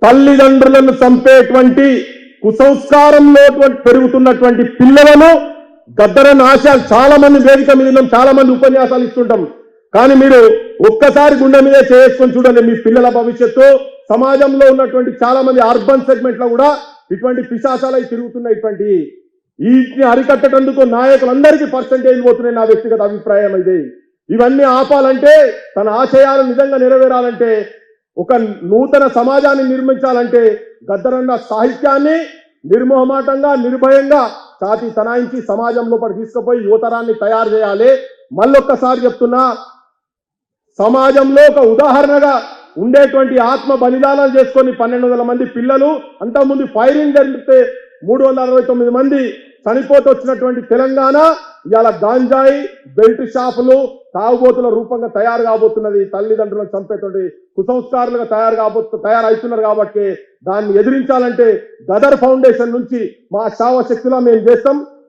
తల్లిదండ్రులను చంపేటువంటి కుసంస్కారంలో పెరుగుతున్నటువంటి పిల్లలను గద్దరన్న ఆశయాలు చాలా మంది వేదిక మీద ఉన్నాం, చాలా మంది ఉపన్యాసాలు ఇస్తుంటాం. కానీ మీరు ఒక్కసారి గుండె మీదే చేసుకొని చూడండి, మీ పిల్లల భవిష్యత్తు. సమాజంలో ఉన్నటువంటి చాలా మంది అర్బన్ సెగ్మెంట్ లో కూడా ఇటువంటి పిశాచాలై తిరుగుతున్న ఇటువంటి వీటిని అరికట్టేందుకు నాయకులందరికీ పర్సెంటేజ్ పోతున్నాయి. నా వ్యక్తిగత అభిప్రాయం ఇది. ఇవన్నీ ఆపాలంటే, తన ఆశయాలు నిజంగా నెరవేరాలంటే, ఒక నూతన సమాజాన్ని నిర్మించాలంటే గద్దరన్న సాహిత్యాన్ని నిర్మోహమాటంగా నిర్భయంగా చాటి తనాయించి సమాజం లోపల తీసుకుపోయి యువతరాన్ని తయారు చేయాలి. మళ్ళొక్కసారి చెప్తున్నా, సమాజంలో ఒక ఉదాహరణగా ఉండేటువంటి ఆత్మ బలిదానాలు చేసుకొని 1200 మంది పిల్లలు, అంతకుముందు ఫైరింగ్ జరిగితే 369 మంది చనిపోతూ వచ్చినటువంటి తెలంగాణ ఇవాళ గాంజాయి బెల్ట్ షాపులు తాగుబోతుల రూపంగా తయారు కాబోతున్నది. తల్లిదండ్రులను చంపేటువంటి కుసంస్కారులుగా తయారవుతున్నారు. కాబట్టి దాన్ని ఎదిరించాలంటే గదర్ ఫౌండేషన్ నుంచి మా శావశక్తిలో మేము చేస్తాం.